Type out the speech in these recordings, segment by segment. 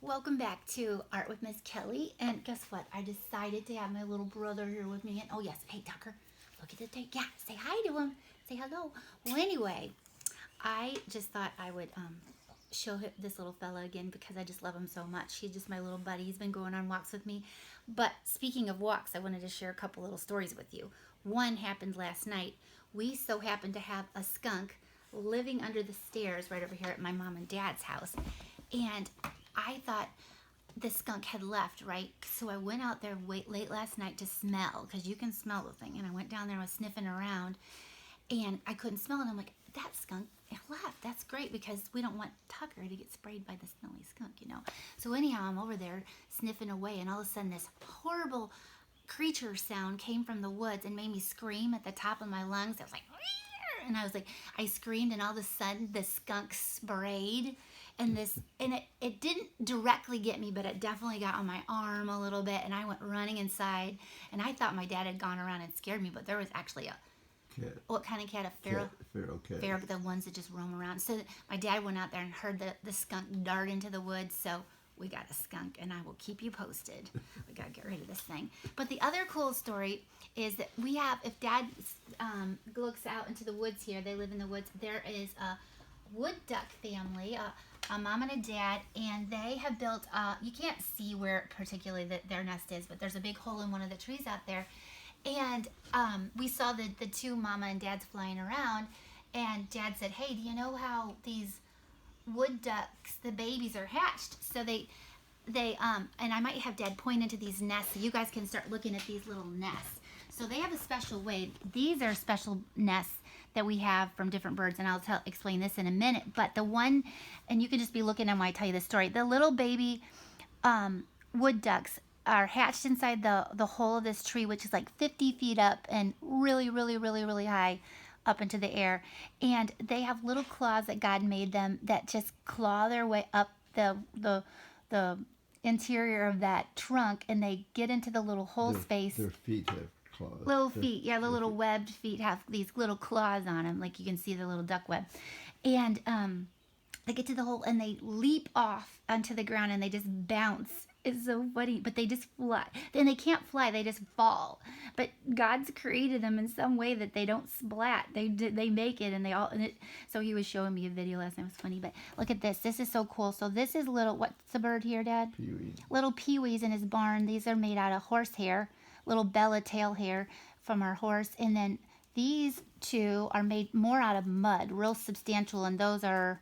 Welcome back to Art with Miss Kelly. And guess what? I decided to have my little brother here with me. And oh, yes. Hey, Tucker. Look at the thing. Yeah, say hi to him. Say hello. Well, anyway, I just thought I would show this little fella again because I just love him so much. He's just my little buddy. He's been going on walks with me. But speaking of walks, I wanted to share a couple little stories with you. One happened last night. We so happened to have a skunk living under the stairs right over here at my mom and dad's house. And I thought the skunk had left, right? So I went out there late last night to smell, because you can smell the thing. And I went down there and was sniffing around, and I couldn't smell it. I'm like, that skunk left. That's great, because we don't want Tucker to get sprayed by the smelly skunk. So anyhow, I'm over there sniffing away, and all of a sudden this horrible creature sound came from the woods and made me scream at the top of my lungs. I was like, and I was like, I screamed, and all of a sudden the skunk sprayed, and it didn't directly get me, but it definitely got on my arm a little bit, and I went running inside, and I thought my dad had gone around and scared me, but there was actually a cat. What kind of cat? A feral? Feral cat. Feral, the ones that just roam around. So my dad went out there and heard the skunk dart into the woods, so we got a skunk, and I will keep you posted. We got to get rid of this thing. But the other cool story is that we have, if Dad looks out into the woods here, they live in the woods, there is a wood duck family, a mom and a dad, and they have built, you can't see where particularly their nest is, but there's a big hole in one of the trees out there. And we saw the two mama and dads flying around, and Dad said, hey, do you know how these wood ducks, the babies are hatched? So they and I might have Dad point into these nests so you guys can start looking at these little nests. So they have a special way. These are special nests that we have from different birds, and I'll explain this in a minute. But the one, and you can just be looking at when I tell you the story, the little baby wood ducks are hatched inside the hole of this tree, which is like 50 feet up and really, really, really, really high up into the air. And they have little claws that God made them that just claw their way up the interior of that trunk, and they get into the little hole space. Their feet have claws. Little feet, yeah, the little webbed feet have these little claws on them, like you can see the little duck web. And they get to the hole and they leap off onto the ground and they just bounce. It's so funny, but they just fly. Then they can't fly; they just fall. But God's created them in some way that they don't splat. They make it, and So He was showing me a video last night. It was funny, but look at this. This is so cool. So this is little. What's the bird here, Dad? Pewee. Little peewees in his barn. These are made out of horse hair, little Bella tail hair from our horse, and then these two are made more out of mud, real substantial, and those are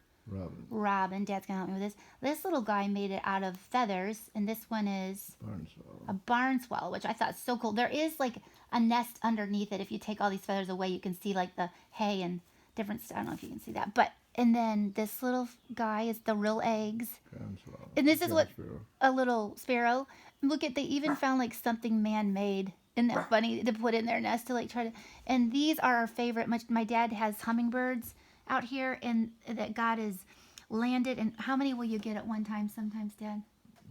Robin. Dad's gonna help me with this. This little guy made it out of feathers, and this one is Barn swallow. a barn swallow, which I thought is so cool. There is like a nest underneath it. If you take all these feathers away, you can see like the hay and different stuff. I don't know if you can see that, but and then this little guy is the real eggs. Ground swallow. And this is Ground what sparrow. a little sparrow. Look at, they even found like something man-made. Isn't that funny to put in their nest to like try to? And these are our favorite. My dad has hummingbirds out here, and that God has landed. And how many will you get at one time sometimes, Dad?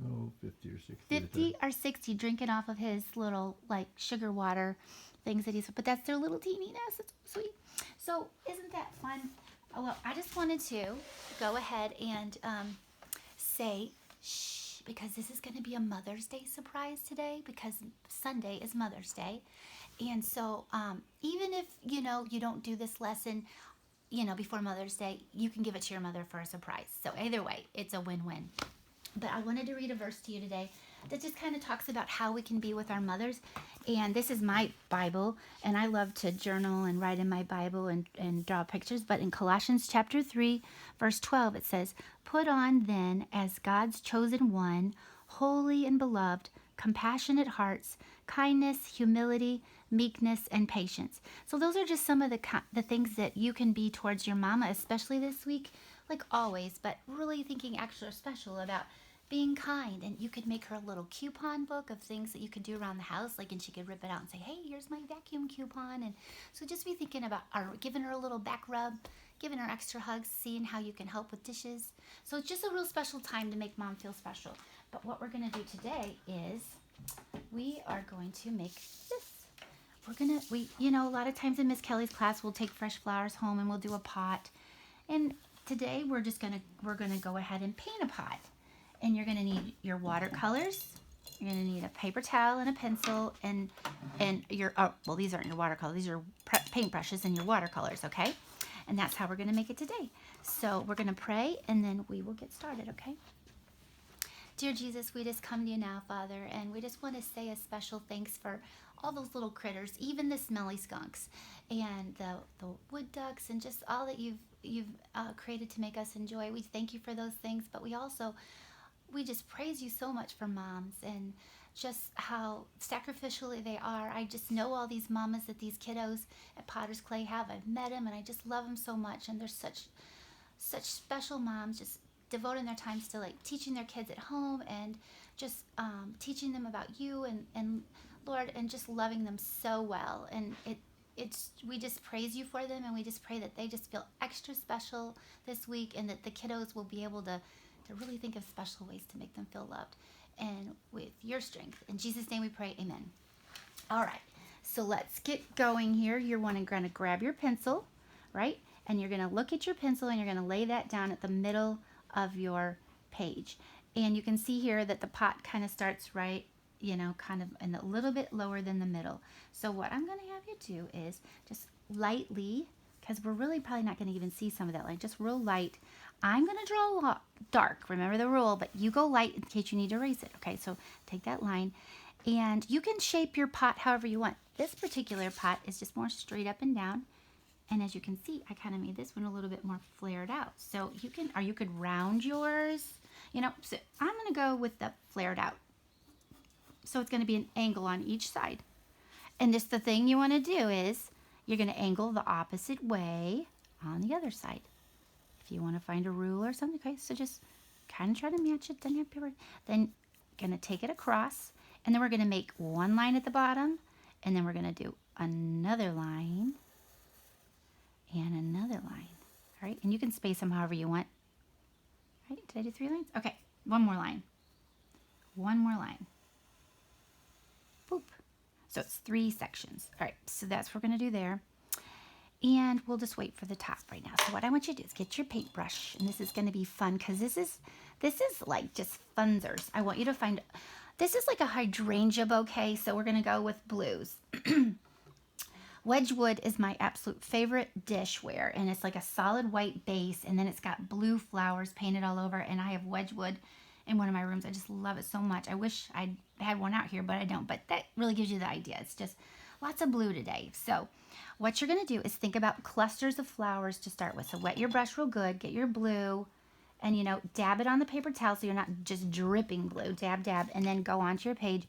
Oh, 50 or 60. 50 or 60 drinking off of his little like sugar water things that he's, but that's their little teeny nest. It's sweet. So isn't that fun? Oh, well, I just wanted to go ahead and say shh, because this is going to be a Mother's Day surprise today, because Sunday is Mother's Day. And so even if you don't do this lesson before Mother's Day, you can give it to your mother for a surprise. So either way, it's a win-win. But I wanted to read a verse to you today that just kind of talks about how we can be with our mothers. And this is my Bible, and I love to journal and write in my Bible and draw pictures. But in Colossians chapter 3, verse 12, it says, "Put on then as God's chosen one, holy and beloved, compassionate hearts, kindness, humility, meekness, and patience." So those are just some of the things that you can be towards your mama, especially this week, like always, but really thinking extra special about being kind. And you could make her a little coupon book of things that you could do around the house, and she could rip it out and say, hey, here's my vacuum coupon. And so just be thinking about giving her a little back rub, giving her extra hugs, seeing how you can help with dishes. So it's just a real special time to make Mom feel special. But what we're going to do today is we are going to make this. A lot of times in Miss Kelly's class, we'll take fresh flowers home and we'll do a pot. And today we're gonna go ahead and paint a pot. And you're gonna need your watercolors. You're gonna need a paper towel and a pencil and your, oh, well, these aren't your watercolors. These are paintbrushes and your watercolors, okay? And that's how we're gonna make it today. So we're gonna pray and then we will get started, okay? Dear Jesus, we just come to you now, Father, and we just want to say a special thanks for all those little critters, even the smelly skunks and the wood ducks and just all that you've created to make us enjoy. We thank you for those things, but we just praise you so much for moms and just how sacrificially they are. I just know all these mamas that these kiddos at Potter's Clay have. I've met them and I just love them so much, and they're such special moms, just devoting their times to like teaching their kids at home and just teaching them about you and Lord, and just loving them so well. And we just praise you for them, and we just pray that they just feel extra special this week, and that the kiddos will be able to really think of special ways to make them feel loved and with your strength. In Jesus' name we pray, amen. All right, so let's get going here. You're going to grab your pencil, right? And you're going to look at your pencil and you're going to lay that down at the middle of your page. And you can see here that the pot kind of starts right, kind of in a little bit lower than the middle. So what I'm going to have you do is just lightly, because we're really probably not going to even see some of that line, just real light. I'm going to draw dark, remember the rule, but you go light in case you need to erase it. Okay, so take that line, and you can shape your pot however you want. This particular pot is just more straight up and down. And as you can see, I kind of made this one a little bit more flared out. So you could round yours, so I'm going to go with the flared out. So it's going to be an angle on each side. And the thing you want to do is you're going to angle the opposite way on the other side. If you want to find a rule or something, okay, so just kind of try to match it. Then going to take it across, and then we're going to make one line at the bottom, and then we're going to do another line and another line. All right, and you can space them however you want. All right, did I do 3 lines? Okay, one more line. One more line. Boop. So it's 3 sections. All right, so that's what we're going to do there. And we'll just wait for the top right now. So what I want you to do is get your paintbrush, and this is going to be fun because this is like just funzers. I want you to find, this is like a hydrangea bouquet, so we're going to go with blues. Wedgwood is my absolute favorite dishware, and it's like a solid white base, and then it's got blue flowers painted all over, and I have Wedgwood in one of my rooms. I just love it so much. I wish I had one out here, but I don't. But that really gives you the idea. It's just lots of blue today. So what you're going to do is think about clusters of flowers to start with. So wet your brush real good, get your blue, and dab it on the paper towel so you're not just dripping blue. Dab, dab, and then go onto your page.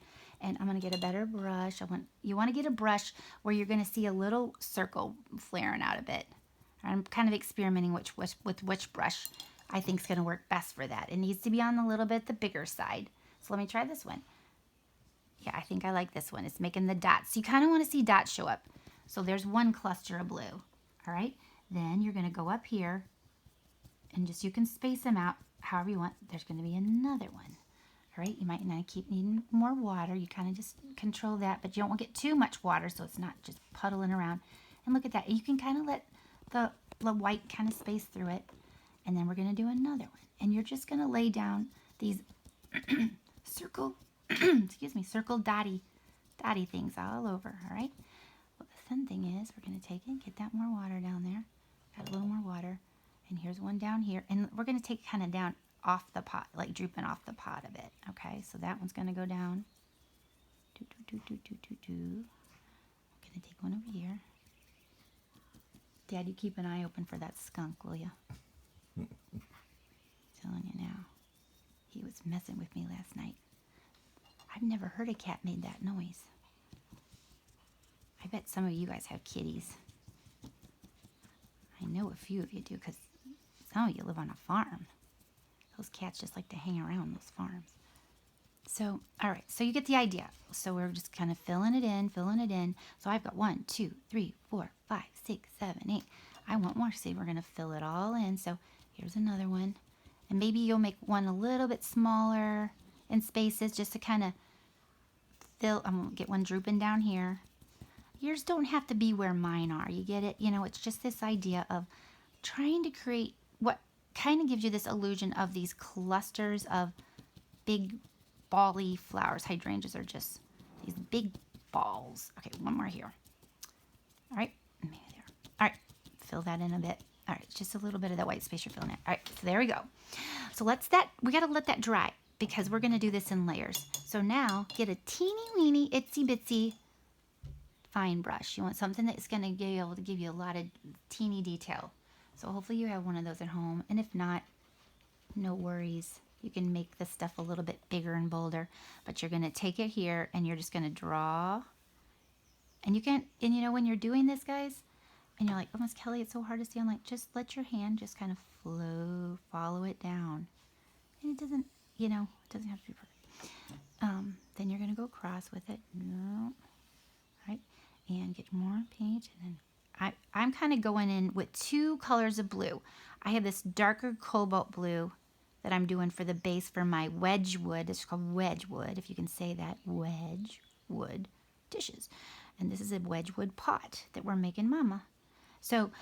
And I'm going to get a better brush. You want to get a brush where you're going to see a little circle flaring out a bit. I'm kind of experimenting with which brush I think is going to work best for that. It needs to be on a little bit the bigger side. So let me try this one. Yeah, I think I like this one. It's making the dots. So you kind of want to see dots show up. So there's one cluster of blue. All right. Then you're going to go up here and you can space them out however you want. There's going to be another one. All right, you might not keep needing more water. You kind of just control that, but you don't want to get too much water so it's not just puddling around. And look at that. You can kind of let the white kind of space through it. And then we're going to do another one. And you're just going to lay down these circle dotty things all over, all right? Well, the fun thing is we're going to take it, get that more water down there. Got a little more water. And here's one down here. And we're going to take kind of down off the pot, like drooping off the pot a bit. Okay, so that one's going to go down. I'm going to take one over here. Dad, you keep an eye open for that skunk, will you? Telling you now. He was messing with me last night. I've never heard a cat made that noise. I bet some of you guys have kitties. I know a few of you do because some of you live on a farm. Those cats just like to hang around those farms. So, all right, so you get the idea. So we're just kind of filling it in. So I've got 1, 2, 3, 4, 5, 6, 7, 8. I want more. See, we're going to fill it all in. So here's another one. And maybe you'll make one a little bit smaller in spaces just to kind of fill. I'm going to get one drooping down here. Yours don't have to be where mine are. You get it? It's just this idea of trying to create what kind of gives you this illusion of these clusters of big bally flowers. Hydrangeas are just these big balls. Okay, one more here. All right, maybe there. All right, fill that in a bit. All right, just a little bit of that white space you're filling in. All right, so there we go. So we gotta let that dry because we're gonna do this in layers. So now get a teeny weeny itsy bitsy fine brush. You want something that's gonna be able to give you a lot of teeny detail. So hopefully you have one of those at home, and if not, no worries. You can make this stuff a little bit bigger and bolder, but you're gonna take it here and you're just gonna draw. And you know, when you're doing this, guys, and you're like, oh, Miss Kelly, it's so hard to see. I'm like, just let your hand just kind of follow it down. And it doesn't, you know, it doesn't have to be perfect. Then you're gonna go across with it. No. Right? And get more paint. And then I'm kind of going in with 2 colors of blue. I have this darker cobalt blue that I'm doing for the base for my Wedgwood. It's called Wedgwood, if you can say that. Wedgwood dishes. And this is a Wedgwood pot that we're making Mama. So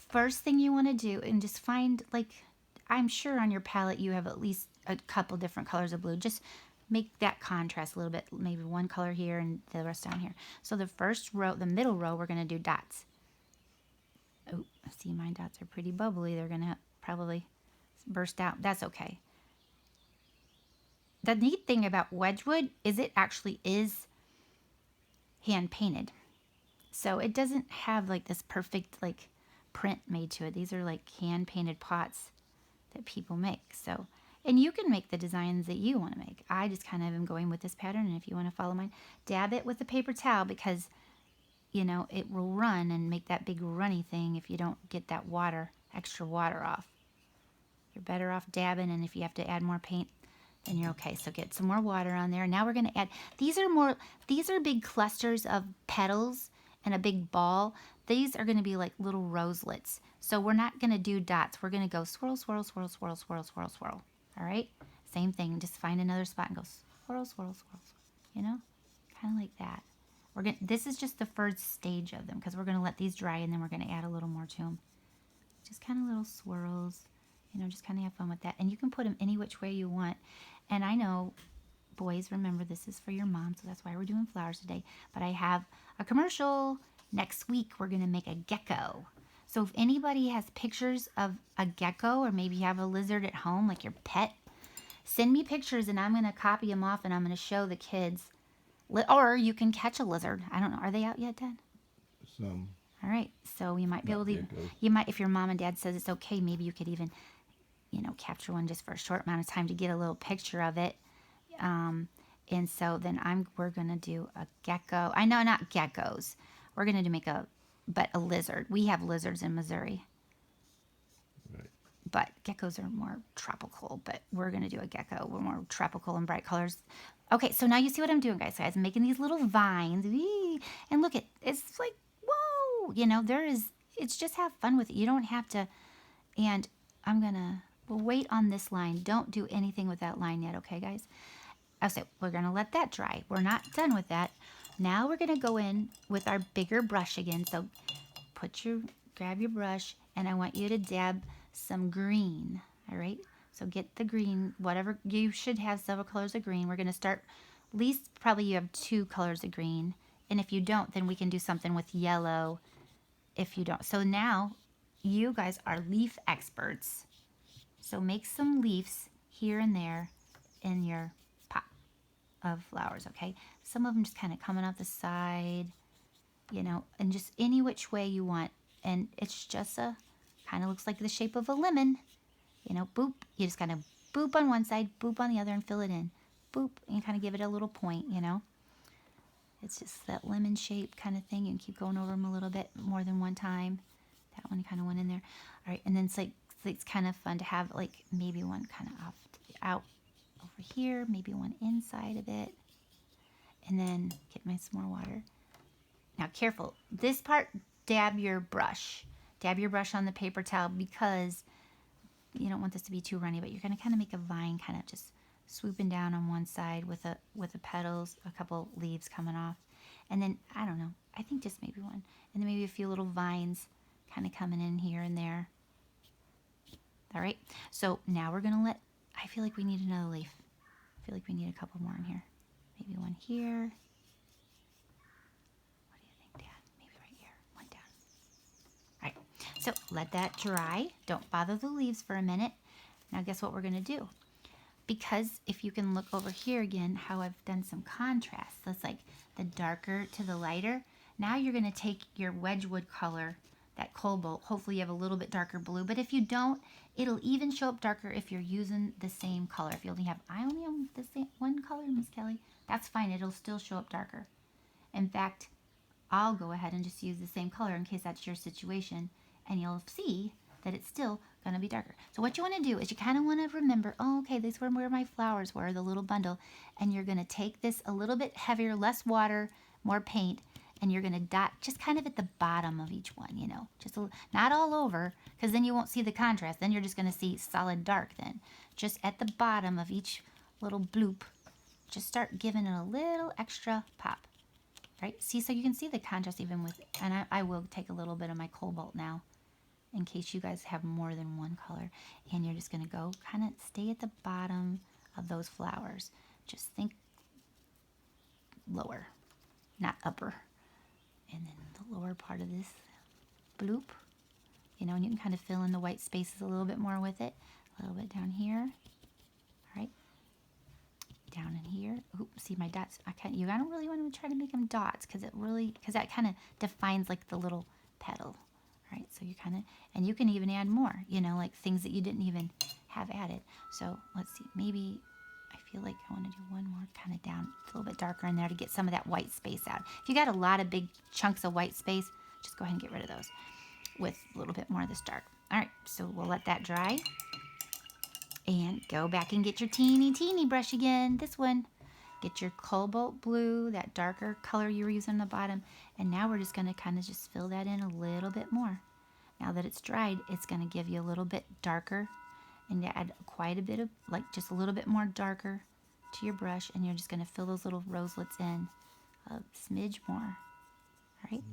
first thing you want to do, and just find, like, I'm sure on your palette you have at least a couple different colors of blue. Just make that contrast a little bit, maybe one color here and the rest down here. So the first row, the middle row, we're going to do dots. Oh, see, my dots are pretty bubbly. They're going to probably burst out. That's okay. The neat thing about Wedgwood is it actually is hand painted. So it doesn't have like this perfect like print made to it. These are like hand painted pots that people make. So, and you can make the designs that you want to make. I just kind of am going with this pattern, and if you want to follow mine, dab it with a paper towel because, you know, it will run and make that big runny thing if you don't get that extra water off. You're better off dabbing, and if you have to add more paint, then you're okay. So get some more water on there. Now we're going to add, these are big clusters of petals and a big ball. These are going to be like little roselets. So we're not going to do dots. We're going to go swirl, swirl, swirl, swirl, swirl, swirl, swirl. All right? Same thing. Just find another spot and go swirl, swirl, swirl, swirl. You know? Kind of like that. This is just the first stage of them because we're going to let these dry and then we're going to add a little more to them. Just kind of little swirls. You know, just kind of have fun with that. And you can put them any which way you want. And I know, boys, remember this is for your mom, so that's why we're doing flowers today. But I have a commercial. Next week, we're going to make a gecko. So if anybody has pictures of a gecko, or maybe you have a lizard at home, like your pet, send me pictures and I'm going to copy them off and I'm going to show the kids. Or you can catch a lizard. I don't know. Are they out yet, Dad? Some. All right. So you might be able to, geckos. you might, if your mom and dad says it's okay, maybe you could even, you know, capture one just for a short amount of time to get a little picture of it. And so then we're going to do a gecko. I know, not geckos. We're going to make a lizard. We have lizards in Missouri. Right. But geckos are more tropical, but we're going to do a gecko. We're more tropical and bright colors. Okay, so now you see what I'm doing, guys. So I'm making these little vines. Whee! And look, it's like, whoa! You know, it's just have fun with it. You don't have to, and we'll wait on this line. Don't do anything with that line yet, okay, guys? So we're going to let that dry. We're not done with that. Now we're going to go in with our bigger brush again. So grab your brush, and I want you to dab some green, all right? So get the green, whatever, you should have several colors of green. We're going to start, at least probably you have 2 colors of green. And if you don't, then we can do something with yellow if you don't. So now you guys are leaf experts. So make some leaves here and there in your pot of flowers, okay? Some of them just kind of coming off the side, you know, and just any which way you want. And it's just kind of looks like the shape of a lemon. You know, boop. You just kind of boop on one side, boop on the other, and fill it in. Boop. And you kind of give it a little point, you know. It's just that lemon shape kind of thing. You can keep going over them a little bit more than one time. That one kind of went in there. All right. And then it's kind of fun to have like maybe one kind of out over here, maybe one inside of it. And then get some more water. Now, careful. This part, dab your brush. Dab your brush on the paper towel because you don't want this to be too runny, but you're going to kind of make a vine kind of just swooping down on one side with the petals, a couple leaves coming off. And then, I don't know, I think just maybe one. And then maybe a few little vines kind of coming in here and there. All right. So now we're going to let I feel like we need another leaf. I feel like we need a couple more in here. Maybe one here. What do you think, Dad? Maybe right here. One down. All right. So let that dry. Don't bother the leaves for a minute. Now guess what we're going to do? Because if you can look over here again, how I've done some contrast. That's like the darker to the lighter. Now you're going to take your Wedgwood color, that cobalt. Hopefully you have a little bit darker blue. But if you don't, it'll even show up darker if you're using the same color. If you only have, I only have the same one color, Miss Kelly. That's fine. It'll still show up darker. In fact, I'll go ahead and just use the same color in case that's your situation. And you'll see that it's still going to be darker. So what you want to do is you kind of want to remember, oh, okay, this is where my flowers were, the little bundle. And you're going to take this a little bit heavier, less water, more paint, and you're going to dot just kind of at the bottom of each one, you know, just not all over, because then you won't see the contrast. Then you're just going to see solid dark then. Just at the bottom of each little bloop, just start giving it a little extra pop. Right? See, so you can see the contrast even with, and I will take a little bit of my cobalt now in case you guys have more than one color. And you're just going to go kind of stay at the bottom of those flowers. Just think lower, not upper. And then the lower part of this bloop, you know, and you can kind of fill in the white spaces a little bit more with it. A little bit down here. All right. Down in here. Ooh, see my dots. You don't really want to try to make them dots because that kind of defines like the little petal. Right? So you kind of, and you can even add more, you know, like things that you didn't even have added. So let's see, maybe I feel like I want to do one more kind of down a little bit darker in there to get some of that white space out. If you got a lot of big chunks of white space, just go ahead and get rid of those with a little bit more of this dark. All right, so we'll let that dry. And go back and get your teeny brush again. This one. Get your cobalt blue, that darker color you were using on the bottom. And now we're just going to kind of just fill that in a little bit more. Now that it's dried, it's going to give you a little bit darker. And add quite a bit of, like just a little bit more darker to your brush. And you're just going to fill those little roselets in a smidge more. All right?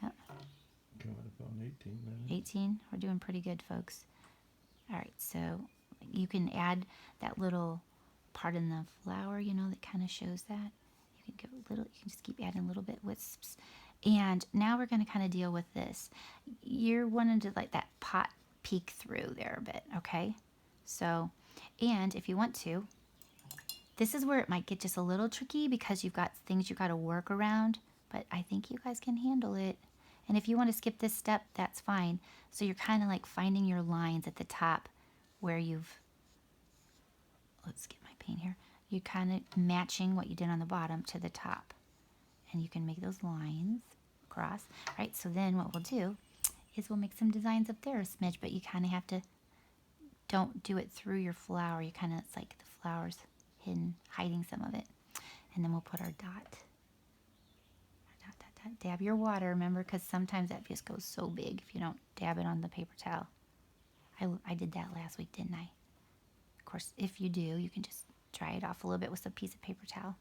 Yep. Coming up on 18 minutes. 18. We're doing pretty good, folks. All right, so you can add that little part in the flower, you know, that kind of shows that. You can go a little, you can just keep adding a little bit wisps. And now we're going to kind of deal with this. You're wanting to like that pot peek through there a bit, okay? So, and if you want to, this is where it might get just a little tricky because you've got things you've got to work around, but I think you guys can handle it. And if you want to skip this step, that's fine. So you're kind of like finding your lines at the top where you've, let's get my paint here. You're kind of matching what you did on the bottom to the top. And you can make those lines across. All right, so then what we'll do is we'll make some designs up there a smidge, but you kind of have to, don't do it through your flower. You kind of, it's like the flower's hidden, hiding some of it. And then we'll put our dot. Dab your water, remember, because sometimes that just goes so big if you don't dab it on the paper towel. I did that last week, didn't I? Of course, if you do, you can just dry it off a little bit with a piece of paper towel.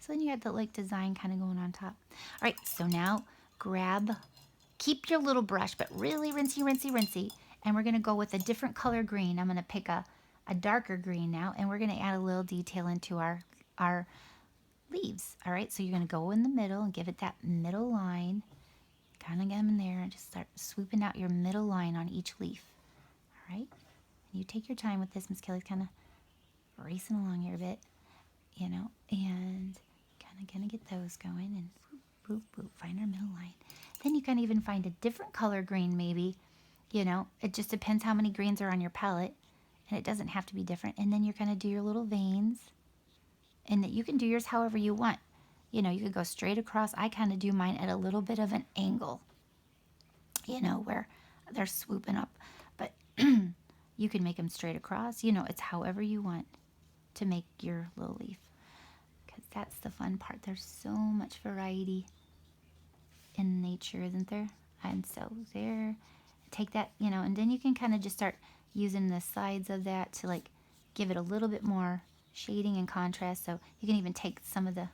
So then you had the like design kind of going on top. All right, so now keep your little brush, but really rinsey. And we're going to go with a different color green. I'm going to pick a darker green now, and we're going to add a little detail into our leaves. All right, so you're going to go in the middle and give it that middle line. Kind of get them in there and just start swooping out your middle line on each leaf. All right, and you take your time with this. Miss Kelly's kind of racing along here a bit, you know, and kind of going to get those going and boop, boop, find our middle line. Then you can even find a different color green maybe, you know, it just depends how many greens are on your palette, and it doesn't have to be different. And then you're going to do your little veins. And that you can do yours however you want. You know, you could go straight across. I kind of do mine at a little bit of an angle, you know, where they're swooping up. But you can make them straight across. You know, it's however you want to make your little leaf. Because that's the fun part. There's so much variety in nature, isn't there? And so there, take that, you know, and then you can kind of just start using the sides of that to like give it a little bit more shading and contrast. So you can even take some of the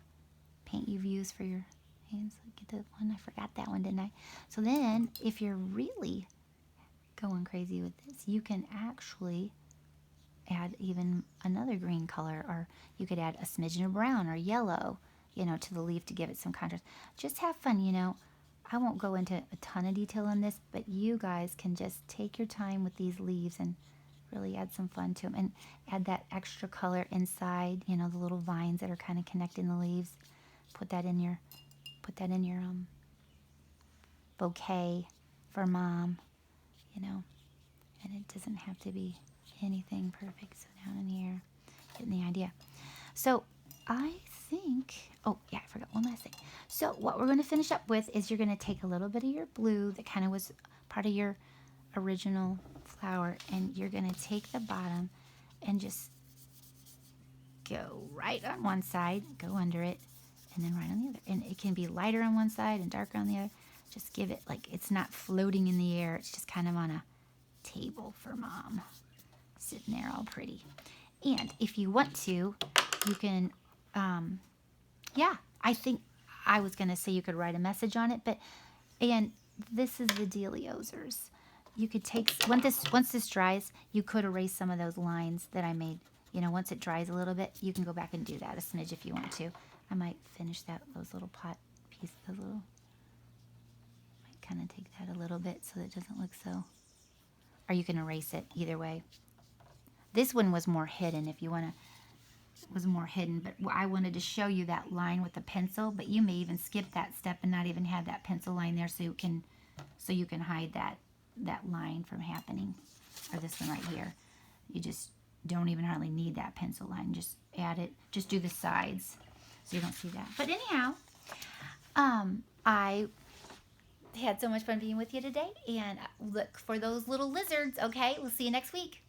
paint you've used for your hands. Get the one, I forgot that one, didn't I? So then if you're really going crazy with this, you can actually add even another green color, or you could add a smidgen of brown or yellow, to the leaf to give it some contrast. Just have fun, I won't go into a ton of detail on this, but you guys can just take your time with these leaves and really add some fun to them, and add that extra color inside, the little vines that are kind of connecting the leaves. Put that in your bouquet for Mom, and it doesn't have to be anything perfect. So down in here, getting the idea. So I think, oh yeah, I forgot one last thing. So what we're going to finish up with is you're going to take a little bit of your blue that kind of was part of your original flower, and you're going to take the bottom and just go right on one side, go under it, and then right on the other. And it can be lighter on one side and darker on the other. Just give it like it's not floating in the air. It's just kind of on a table for Mom, sitting there all pretty. And if you want to, you can, I think I was going to say you could write a message on it, and this is the Deliosers. You could take, once this dries, you could erase some of those lines that I made. Once it dries a little bit, you can go back and do that a smidge if you want to. I might finish those little pot pieces, might kind of take that a little bit so that it doesn't look so, or you can erase it either way. This one was more hidden if you want to, was more hidden, but I wanted to show you that line with the pencil, but you may even skip that step and not even have that pencil line there, so you can hide that line from happening. Or this one right here, you just don't even hardly need that pencil line. Just add it, just do the sides so you don't see that. But anyhow, I had so much fun being with you today, and look for those little lizards. Okay, we'll see you next week.